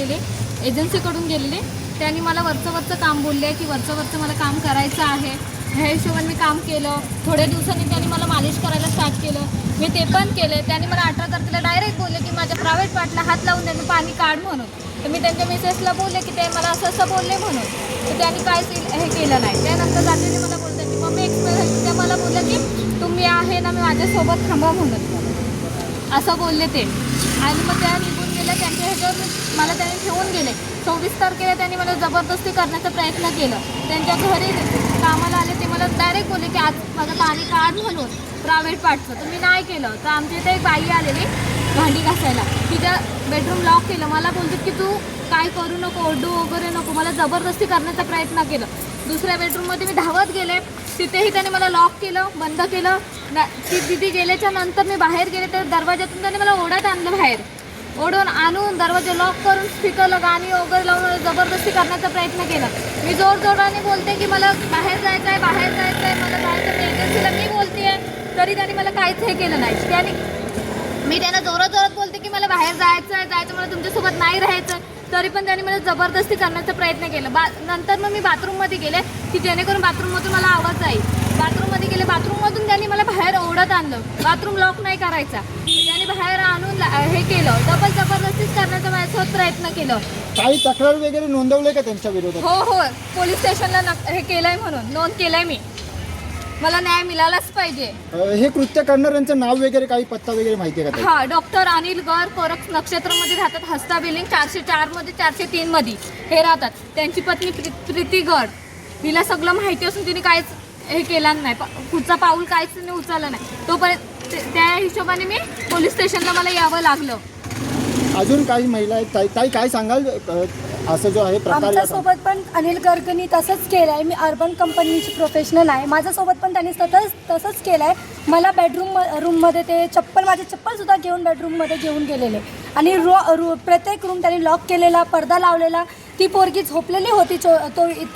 गेलेले, एजन्सीकडून गेलेले. त्यांनी मला वरचं काम बोलले की वरचं मला काम करायचं आहे. ह्या हिशोबाने मी काम केलं. थोड्या दिवसांनी त्यांनी मला मालिश करायला स्टार्ट केलं. मी ते पण केले. त्यांनी मला 18 तारखेला डायरेक्ट बोलले की माझ्या प्रायव्हेट पार्टला हात लावून त्यांनी पाणी काढ म्हणून. तर मी त्यांच्या मिसेसला बोलले की ते मला असं बोलले म्हणून. तर त्यांनी काहीच हे केलं नाही. त्यानंतर रात्रीने मला बोलतात की मम्मी एक्सपायर झाली. त्या मला बोलल्या की तुम्ही आहे ना, मी माझ्यासोबत थांबा म्हणून असं बोलले ते. आणि मग त्या निघून गेल्या. त्यांच्या ह्याच्यावर मला त्यांनी ठेवून गेले. 24 तारखेला त्यांनी मला जबरदस्ती करण्याचा प्रयत्न केलं. त्यांच्या घरी कामाला आले. ते मला डायरेक्ट बोलले की आज माझं पाणी काढ म्हणून प्रायव्हेट पार्टचं. तर मी नाही केलं. तर आमच्या इथे एक बाई आलेली भांडी घासायला. तिच्या बेडरूम लॉक केलं. मला बोलते की तू काय करू नको, ओरडू वगैरे नको. मला जबरदस्ती करण्याचा प्रयत्न केलं. दुसऱ्या बेडरूममध्ये मी धावत गेले. तिथेही त्याने मला लॉक केलं, बंद केलं. ती दिदी गेल्याच्या नंतर मी बाहेर गेले तर दरवाजातून त्याने मला ओढत आणलं बाहेर. ओढून आणून दरवाजा लॉक करून स्पीकरला गाणी वगैरे लावून मला जबरदस्ती करण्याचा प्रयत्न केला. मी जोरजोराने बोलते की मला बाहेर जायचं आहे, मला जायचं नाही. एजन्सीला मी बोलते आहे तरी त्यांनी मला काहीच हे केलं नाही. मी त्यांना जोरात बोलते की मला बाहेर जायचं मला तुमच्यासोबत नाही राहायचं. तरी पण त्यांनी मला जबरदस्ती करण्याचा प्रयत्न केला. नंतर मग मी बाथरूममध्ये गेले की जेणेकरून बाथरूममधून मला आवाज जाईल. बाथरूममध्ये गेले. बाथरूममधून त्यांनी मला बाहेर ओढत आणलं. बाथरूम लॉक नाही करायचा. त्यांनी बाहेर आणून हे केलं. जबरदस्तीच करण्याचा माझ्यासोबत प्रयत्न केलं. काही तक्रार वगैरे नोंदवले का त्यांच्या विरोधात? हो पोलीस स्टेशनला हे केलंय म्हणून नोंद केलंय मी. मला न्याय मिळालाच पाहिजे. हे कृत्य करणाऱ्यांचं नाव वगैरे काही पत्ता वगैरे माहिती आहे का? डॉक्टर अनिल गर, कोरक नक्षत्रमध्ये राहतात. हस्ता बिल्डिंग 404 मध्ये 403 मध्ये हे राहतात. त्यांची पत्नी प्रीती गर. तिला सगळं माहिती असून तिने काहीच हे केलं नाही. पुढचा पाऊल काहीच नाही उचललं नाही. तोपर्यंत त्या हिशोबाने मी पोलीस स्टेशनला मला यावं लागलं. अजून काही महिला आहेत ताई काय सांगाल असं जो आहे प्रकार? आमच्यासोबत पण अनिल गर्गनी तसंच केलं आहे. मी अर्बन कंपनीची प्रोफेशनल आहे. माझ्यासोबत पण त्यांनी तसंच केलं आहे. मला रूममध्ये ते माझे चप्पलसुद्धा घेऊन बेडरूममध्ये घेऊन गेलेले. आणि प्रत्येक रूम त्यांनी लॉक केलेला, पडदा लावलेला. ती पोरगी झोपलेली होती.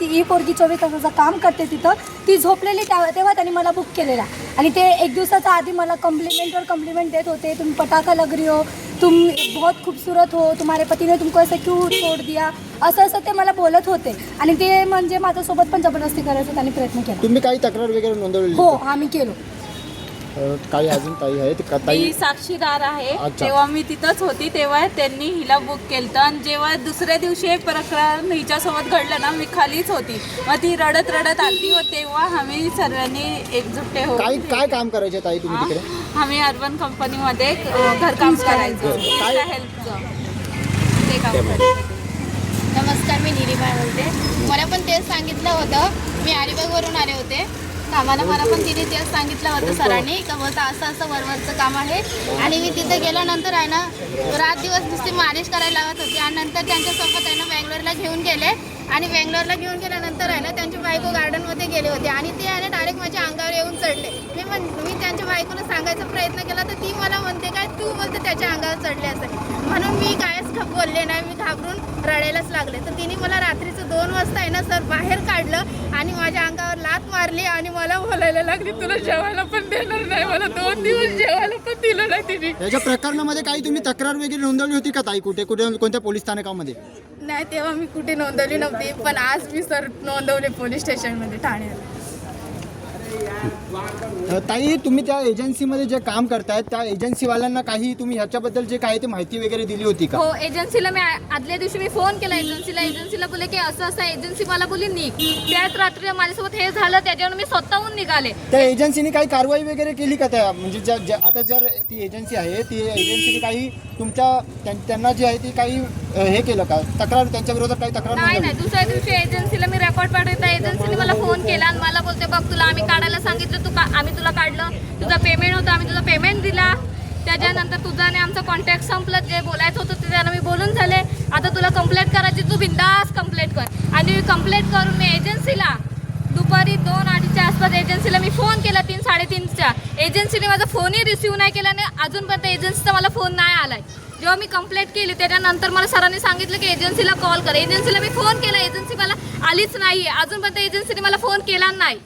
ही पोरगी 24 तासाचं काम करते तिथं. ती झोपलेली तेव्हा त्यांनी मला बुक केलेला. आणि ते एक दिवसाच्या आधी मला कम्प्लिमेंट देत होते. तुम पटाखा लग रही हो, तुम बहुत खूबसूरत हो, तुम्हारे पती ने तुमको ऐसे क्यों छोड़ दिया, असं ते मला बोलत होते. आणि ते म्हणजे माझ्यासोबत पण जबरदस्ती करायचा त्यांनी प्रयत्न केला. तुम्ही काही तक्रार वगैरे नोंदवली? हो आम्ही केलो. काही अजून ताई आहेत का? मी साक्षीदार आहे. जेव्हा मी तिथंच होती तेव्हा त्यांनी हिला बुक केलं. आणि जेव्हा दुसऱ्या दिवशी हे प्रकरण हिच्यासोबत घडलं ना, मी खालीच होती. मग ती रडत आली व तेव्हा आम्ही सर्वांनी एकजुट्टे हो. काय काम करायचे ताई तुम्ही तिकडे? आम्ही अर्बन कंपनीमध्ये घरकाम करायचो, हेल्पचं ते काम करायचं. नमस्कार, मी निरीबाई बोलते. मला पण तेच सांगितलं होतं. मी अलिबागवरून आले होते कामाला. मला पण तिने तेच सांगितलं होतं सरांनी का बोलता असं वरवरचं काम आहे. आणि मी तिथे गेल्यानंतर आहे ना रात दिवस नुसती मालिश करायला लावत होती. आणि नंतर त्यांच्यासोबत आहे ना बेंगलोरला घेऊन गेले. आणि बेंगलोरला घेऊन गेल्यानंतर आहे ना त्यांची बायको गार्डनमध्ये गेले होते. आणि ते आहे ना डायरेक्ट माझ्या अंगावर येऊन चढले. मी त्यांच्या बायकोला सांगायचा प्रयत्न केला तर ती मला म्हणते काय तू बोलते त्याच्या अंगावर चढले असं. म्हणून मी कायच बोलले नाही. मी घाबरून रडायलाच लागले. तर तिने मला रात्रीचं 2 वाजता आहे ना सर बाहेर काढलं आणि माझ्या अंगावर लाथ मारली. आणि मला बोलायला लागली तुला जेवायला पण देणार नाही. मला 2 दिवस जेवायला पण दिलं नाही तिने. याच्या प्रकरणामध्ये काही तुम्ही तक्रार वगैरे नोंदवली होती का ताई? कुठे कोणत्या पोलीस स्थानकामध्ये? नाही तेव्हा मी कुठे नोंदवली नव्हती. पण आज मी सर नोंदवले पोलीस स्टेशनमध्ये ठाण्यात. ताई तुम्ही त्या एजन्सीमध्ये जे काम करतायत त्या एजन्सीवाल्यांना काही तुम्ही ह्याच्याबद्दल जे काही ते माहिती वगैरे दिली होती का? हो एजन्सीला मी आदल्या दिवशी मी फोन केला एजन्सीला बोलले की असं एजन्सी मला बोलली निघ. त्याच रात्री माझ्यासोबत हे झालं त्याच्यावर मी स्वतःहून निघाले. त्या एजन्सीने काही कारवाई वगैरे केली का? त्या म्हणजे आता जर ती एजन्सी आहे ती एजन्सीने काही त्यांना जी आहे ती काही हे केलं का? तक्रार त्यांच्या विरोधात काही तक्रार नाही. दुसऱ्या दिवशी एजन्सीला मी रेकॉर्ड पाठवता एजन्सीने मला फोन केला आणि मला बोलते बघ तुला आम्ही काढायला सांगितलं आम्ही तुला काढलं. तुझा पेमेंट होतं आम्ही तुझा पेमेंट दिला. त्याच्यानंतर तुझा आणि आमचं कॉन्टॅक्ट संपलं. जे बोलायचं होतं ते त्यांना मी बोलून झाले. आता तुला कंप्लेंट करायची तू बिंदास कंप्लेंट कर. आणि कंप्लेंट करून मी एजन्सीला दुपारी 2-2:30च्या आसपास एजन्सीला मी फोन केला 3-3:30च्या. एजन्सीने माझा फोनही रिसिव्ह नाही केला आणि अजूनपर्यंत एजन्सीचा मला फोन नाही आलाय. जेव्हा मी कंप्लेंट केली त्याच्यानंतर मला सरांनी सांगितलं की एजन्सीला कॉल कर. एजन्सीला मी फोन केला. एजन्सी मला आलीच नाही. अजूनपर्यंत एजन्सीने मला फोन केला नाही.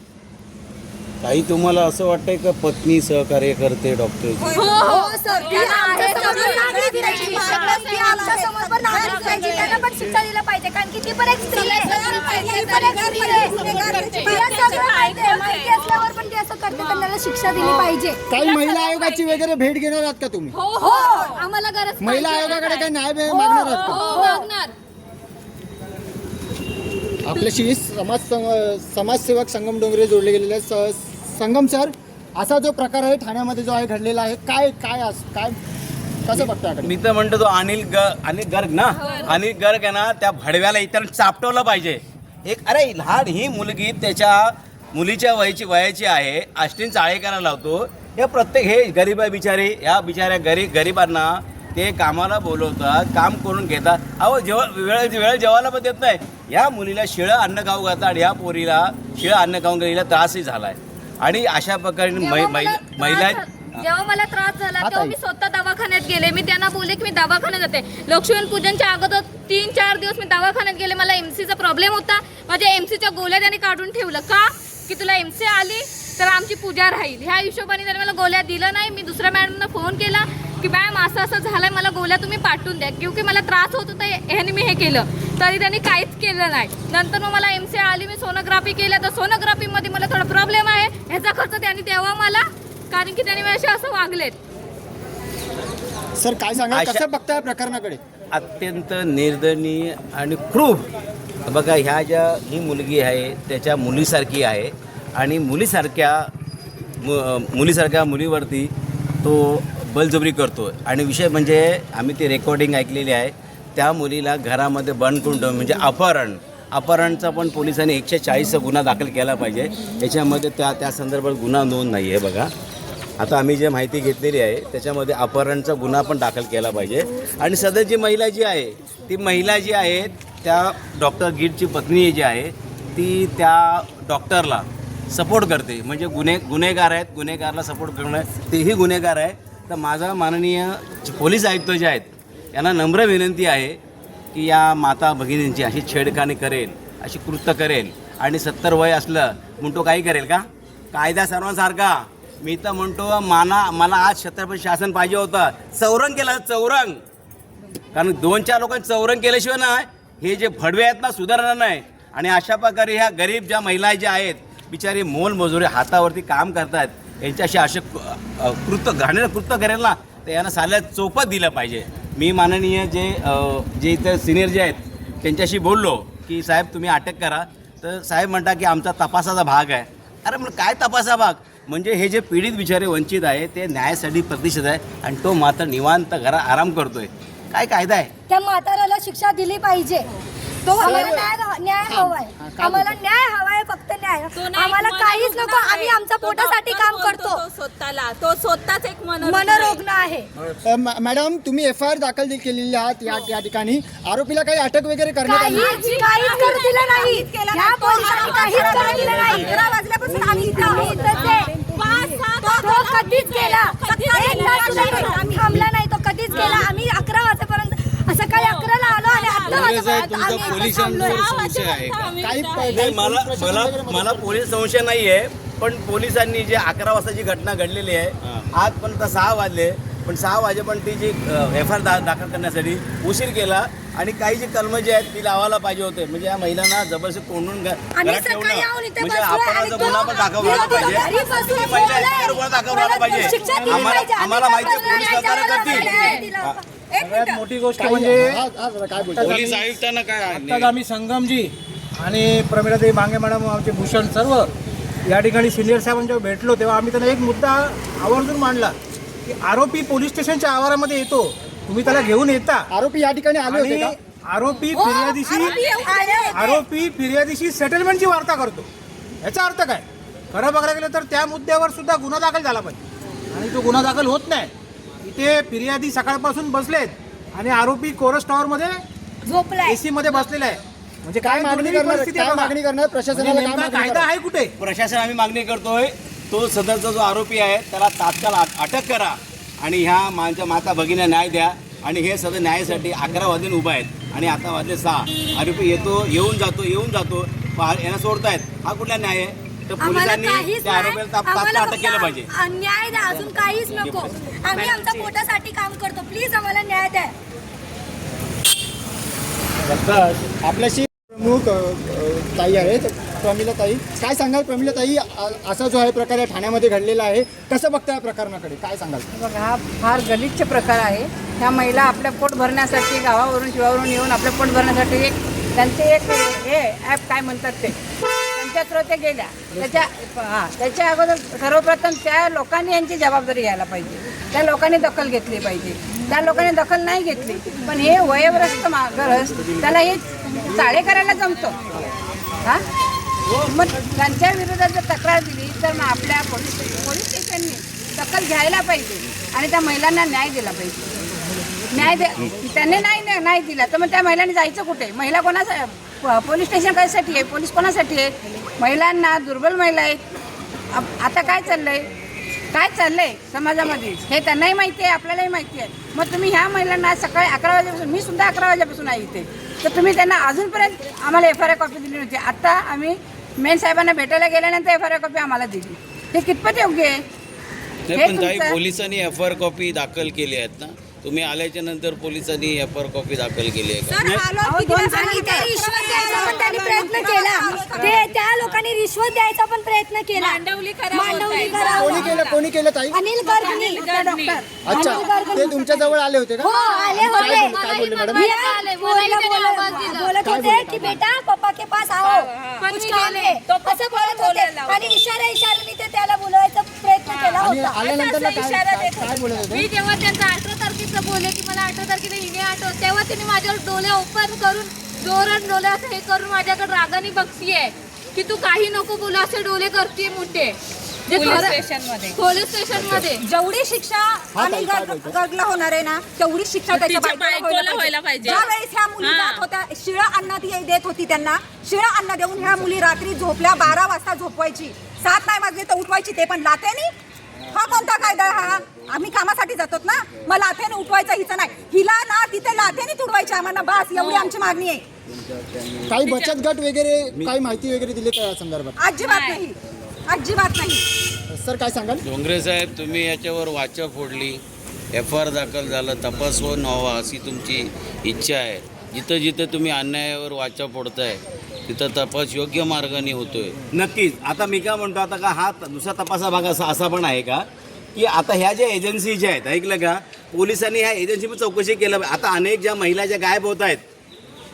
ताई तुम्हाला असं वाटतंय का पत्नी सहकार्य करते डॉक्टर? हो सर. पण शिक्षा दिलं पाहिजे, कारण की ती पण एक स्त्री आहे. ती पण एक स्त्री आहे. तिला सगळं माहिती आहे. माहिती असल्यावर पण ती असं करते, तर त्याला शिक्षा दिली पाहिजे. काही महिला आयोगाची वगैरे भेट घेणार आहात का तुम्ही? हो आम्हाला गरज महिला पाहिजे. आयोगाकडे काही न्याय मागणार आहात का? हो मागणार. आपल्याशी समाजसेवक संगम डोंगरे जोडले गेलेले आहेत. संगम सर, असा जो प्रकार आहे ठाण्यामध्ये जो आहे घडलेला आहे, काय कसं बघतो याकडे? मी तर म्हणतो तो अनिल गर्ग ना, अनिल गर्ग आहे ना, त्या भडव्याला इतर चापटवलं पाहिजे. एक अरे लहान ही मुलगी त्याच्या मुलीच्या वयाची आहे, अश्विन चाळेकरांना लावतो. हे प्रत्येक हे गरीब आहे बिचारे, या बिचाऱ्या गरिबांना ते कामाला बोलवतात, काम करून घेतात. अहो वेळ जेवायला पण देत नाही. या मुलीला शिळं अन्न खाऊ घालतात आणि या पोरीला शिळं अन्न खाऊन गेलेला त्रासही झाला आहे. आणि अशा प्रकारे महिला जेव्हा मला त्रास झाला तेव्हा मी स्वतः दवाखान्यात गेले. मी त्यांना बोलले की मी दवाखान्यात जाते. लक्ष्मीपूजनच्या अगोदर 3-4 दिवस मी दवाखान्यात गेले. मला एमसीचा प्रॉब्लेम होता. माझ्या एमसीच्या गोळ्या त्यांनी काढून ठेवलं. का की तुला एमसी आली तर आमची पूजा राहील, ह्या हिशोबाने त्यांनी मला गोळ्या दिलं नाही. मी दुसऱ्या मॅडमना फोन केला की मॅम असं झालंय, मला गोळ्या तुम्ही पाठवून द्या, क्योंकि मला त्रास होत होता, ह्याने मी हे केलं. तरी त्यांनी काहीच केलं नाही. नंतर मग मला एमसी आली, मी सोनोग्राफी केलं. तर सोनोग्राफीमध्ये मला थोडा प्रॉब्लेम आहे, ह्याचा खर्च त्यांनी द्यावा मला, कारण की त्यांनी माझ्याशी असं वागलेत. सर काय सांगा, कसं बघताय प्रकरणाकडे? अत्यंत निर्दयनीय आणि क्रूर. बघा ही मुलगी आहे त्याच्या मुलीसारखी आहे आणि मुलीसारख्या मुलीवरती तो बलजबरी करतो. आणि विषय म्हणजे आम्ही ती रेकॉर्डिंग ऐकलेली आहे. त्या मुलीला घरामध्ये बंद करून ठेवून म्हणजे अपहरणचा पण पोलिसांनी 140चा गुन्हा दाखल केला पाहिजे. याच्यामध्ये त्या संदर्भात गुन्हा नोंद नाही आहे. बघा आता आम्ही जे माहिती घेतलेली आहे त्याच्यामध्ये अपहरणचा गुन्हा पण दाखल केला पाहिजे. आणि सदरची महिला जी आहे ती महिला जी आहे त्या डॉक्टर गीटची पत्नी जी आहे ती त्या डॉक्टरला सपोर्ट करते. म्हणजे गुन्हेगार आहेत, गुन्हेगारला सपोर्ट करणं तेही गुन्हेगार आहे. तर माझा माननीय पोलीस आयुक्त जे आहेत यांना नम्र विनंती आहे की या माता भगिनींची अशी छेडखानी करेल, अशी कृत्य करेल आणि 70 वय असलं म्हणतो काही करेल का? कायदा सर्वांसारखा. मी तर म्हणतो मला आज छत्रपती शासन पाहिजे होतं. चौरंग केलं, चौरंग. कारण 2-4 लोकांनी चौरंग केल्याशिवाय ना हे जे भडवे आहेत ना सुधारणार नाही. आणि अशा प्रकारे ह्या गरीब ज्या महिला ज्या आहेत बिचारी मोलमजुरी हातावरती काम करतात, यांच्याशी असे घाणेरडं कृत्य करेल ना तर यांना साल्यात चोपत दिलं पाहिजे. मी माननीय जे इथं सिनियर जे आहेत त्यांच्याशी बोललो की साहेब तुम्ही अटक करा. तर साहेब म्हणता की आमचा तपासाचा भाग आहे. अरे मग काय तपासा भाग? म्हणजे हे जे पीडित बिचारे वंचित आहे ते न्यायासाठी प्रतिष्ठित आहे आणि तो मात्र निवांत घरात आराम करतोय. काय कायदा आहे? त्या म्हाताऱ्याला शिक्षा दिली पाहिजे. आम्हाला न्याय हवाय, आम्हाला न्याय हवाय, फक्त न्याय. आम्हाला काहीच नको. आम्ही आमच्या पोटासाठी काम करतो. तो स्वतःच एक मनोरुग्ण आहे. मॅडम तुम्ही FIR दाखल केलेली आहात या ठिकाणी. आरोपीला काही अटक वगैरे करण्यात आली? काहीच करू दिलं नाही. ह्या पोलिसांनी काहीच करू दिलं नाही. 11 वाजल्यापासून आम्ही इथंच आहे. तो कधीच गेला, आम्ही थांबला नाही. तो कधीच गेला. आम्ही 11 वाजेपर्यंत सकाळी 11ला आलो आणि आता मला पोलीस संशय नाही आहे. पण पोलिसांनी जे 11 वाजताची घटना घडलेली आहे आजपर्यंत 6 वाजले, पण 6 वाजेपर्यंत ती जी FIR दाखल करण्यासाठी उशीर केला. आणि काही जी कलमं जी आहेत ती लावायला पाहिजे होते. म्हणजे या महिलांना जबरदस्त कोंडून घरात ठेवणं म्हणजे अपहरणाचा गुन्हा पण दाखवला पाहिजे. महिला दाखवला पाहिजे. आम्हाला माहिती आहे पोलीस सहकार्य करतील. सगळ्यात मोठी गोष्ट म्हणजे काय बोलतो? पोलीस आयुक्तांना काय आत्ताच आम्ही संगमजी आणि प्रमिलाताई मांगे मॅडम, आमचे भूषण सर्व या ठिकाणी सिनियर साहेबांच्या भेटलो तेव्हा आम्ही त्यांना एक मुद्दा आवर्जून मांडला की आरोपी पोलीस स्टेशनच्या आवारामध्ये येतो, तुम्ही त्याला घेऊन येता. आरोपी या ठिकाणी आले होते का? आरोपी फिर्यादीशी सेटलमेंटची वार्ता करतो. याचा अर्थ काय? खरं बघायला गेलं तर त्या मुद्द्यावर सुद्धा गुन्हा दाखल झाला पाहिजे आणि तो गुन्हा दाखल होत नाही. इथे फिर्यादी सकाळपासून बसलेत आणि आरोपी कोरस टॉवर मध्ये झोपलाय, AC मध्ये बसलेला आहे. म्हणजे काय मागणी करणार प्रशासनाला? नेमका कायदा आहे कुठे? प्रशासन आम्ही मागणी करतोय तो सदरचा जो आरोपी आहे त्याला तात्काळ अटक करा आणि ह्या माता भगिनीला न्याय द्या. आणि हे सदर न्यायासाठी 11 वाजून उभा आहेत आणि आता वाजले 6. आरोपी येऊन जातो यांना सोडतायत. हा कुठला न्याय आहे? तर पोलिसांनी त्या आरोपीला तात्काळ अटक केलं पाहिजे. न्याय द्या, अजून काहीच नको. आम्ही आमच्या पोटासाठी काम करतो. प्लीज आम्हाला न्याय द्या. आपल्याशी प्रमुख ताई आहेत, प्रमिला ताई. काय सांगाल प्रमिला ताई, असा जो आहे प्रकार या ठाण्यामध्ये घडलेला आहे, कसं बघता या प्रकरणाकडे, काय सांगाल? बघा, हा फार गलिच्छ प्रकार आहे. ह्या महिला आपल्या पोट भरण्यासाठी गावावरून शिवावरून येऊन आपलं पोट भरण्यासाठी त्यांचे एक हे ॲप काय म्हणतात ते त्यांच्या थ्रू ते गेल्या. त्याच्या अगोदर सर्वप्रथम त्या लोकांनी यांची जबाबदारी घ्यायला पाहिजे. त्या लोकांनी दखल घेतली पाहिजे. त्या लोकांनी दखल नाही घेतली, पण हे वयोवृद्ध ग्रस्त त्याला हे चाळे करायला जमतो. हां, मग त्यांच्या विरोधात जर तक्रार दिली तर मग आपल्या पोलीस स्टेशननी दखल घ्यायला पाहिजे आणि त्या महिलांना न्याय दिला पाहिजे. त्यांनी नाही दिला तर मग त्या महिलांनी जायचं कुठे? महिला पोलीस स्टेशन कशासाठी आहे? पोलीस कोणासाठी आहे? महिलांना, दुर्बल महिला आहेत. आता काय चाललंय समाजामध्ये हे त्यांनाही माहिती आहे, आपल्यालाही माहिती आहे. मग तुम्ही ह्या महिलांना सकाळी 11 वाजेपासून, मी सुद्धा 11 वाजेपासून आहे इथे, तर तुम्ही त्यांना अजूनपर्यंत आम्हाला FIR कॉपी दिली नव्हती. आता आम्ही मेन साहेबांना भेटायला गेल्यानंतर FIR कॉपी आम्हाला दिली. हे कितपत योग्य आहे? पण काही पोलिसांनी FIR कॉपी दाखल केली आहेत ना, तुम्ही आल्याच्या नंतर पोलिसांनी FIR कॉपी दाखल केली आहे का? प्रयत्न केला. त्या लोकांनी रिश्वत द्यायचा पण प्रयत्न केला. कोणी केलं ताई? अनिल गर्गनी डॉक्टर. अच्छा, ते तुमच्या जवळ आले होते का? हो, आले होते. काय बोलले मॅडम? बोलत होते की बेटा पप्पा के पास आओ, कुछ काम है, असं बोलत होते. आणि इशाऱ्याने ते त्याला बोलवायचा प्रयत्न केला आणि होता. आल्यानंतर काय बोलत होते? मी जेव्हा त्यांचा 18 तारखेचं बोलले की मला 18 तारखेला हिने आठवत, तेव्हा त्यांनी माझ्यावर डोळे ओपन करून जोरात डोळे असं हे करून माझ्याकडे रागाने बघतीये की तू काही नको बोलू, असे डोळे करते मोठे. पोलीस स्टेशनमध्ये जेवढी शिक्षा अनिल गर्गला होणार आहे ना, तेवढी शिक्षा त्याच्या बायकोला व्हायला पाहिजे. ज्यावेळेस ह्या मुली जात होत्या, शिळं अन्न ती देत होती त्यांना, शिळं अन्न देऊन ह्या मुली रात्री झोपल्या, 12 वाजता झोपवायची, 7 नाही वाजले तर उठवायची, ते पण लाथेनी. हा कोणता कायदा? हा आम्ही कामासाठी जातो ना, मग लाथेने उठवायचं हिचं नाही. हिला ना तिथे लाथेने तुडवायची आम्हाला, बस एवढी आमची मागणी आहे. काही बचत गट वगैरे काही माहिती वगैरे दिली का या संदर्भात? अजिबात नाही, अजिबात नाही. सर काय सांगाल? डोंगरे साहेब, तुम्ही याच्यावर वाचा फोडली, FIR दाखल झालं, तपास होऊन व्हावा अशी तुमची इच्छा आहे. जिथं जिथं तुम्ही अन्यायावर वाचा फोडताय तिथं तपास योग्य मार्गाने होतोय. नक्कीच. आता मी काय म्हणतो, आता का हा दुसरा तपासा भाग असा पण आहे का की आता ह्या ज्या एजन्सी ज्या आहेत, ऐकलं का, पोलिसांनी ह्या एजन्सीवर चौकशी केलं. आता अनेक ज्या महिला ज्या गायब होत आहेत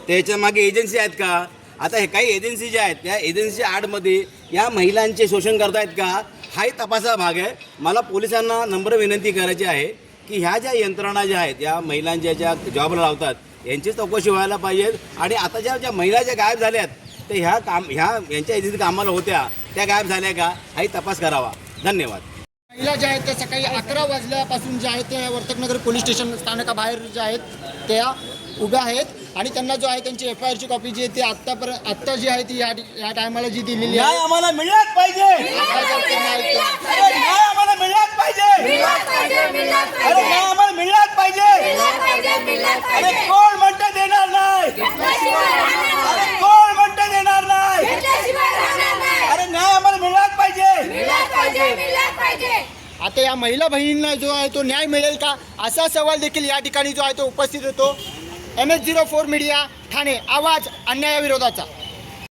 त्याच्या मागे एजन्सी आहेत का? आता हे काही एजन्सी ज्या आहेत त्या एजन्सी आडमध्ये या महिलांचे शोषण करतायत का? हाही तपासा भाग आहे. मला पोलिसांना नम्र विनंती करायची आहे की ह्या ज्या यंत्रणा ज्या आहेत, या महिलांच्या ज्या जॉबला लावतात यांची चौकशी व्हायला पाहिजे. आणि आता ज्या महिला ज्या गायब झाल्यात तर यांच्या एजन्सी कामाला होत्या, त्या गायब झाल्या का? हाही तपास करावा. धन्यवाद. महिला ज्या आहेत त्या सकाळी 11 वाजल्यापासून ज्या आहेत त्या वर्तकनगर पोलीस स्टेशन स्थानकाबाहेर ज्या आहेत त्या उभ्या आहेत आणि त्यांना जो आहे त्यांची FIR ची कॉपी जी आहे ती आत्ता जी आहे ती या टायमाला जी दिलेली आहे. आम्हाला मिळालंच पाहिजे. आम्हाला मिळालंच पाहिजे. आम्हाला मिळालंच पाहिजे. अरे कोण म्हणतं देणार नाही? कोण म्हणतं देणार नाही? अरे न्याय आम्हाला मिळालंच पाहिजे. आता या महिला बहिणींना जो आहे तो न्याय मिळेल का, असा सवाल देखील या ठिकाणी जो आहे तो उपस्थित होतो. MS04 मीडिया ठाणे, आवाज अन्यायाविरोधाचा.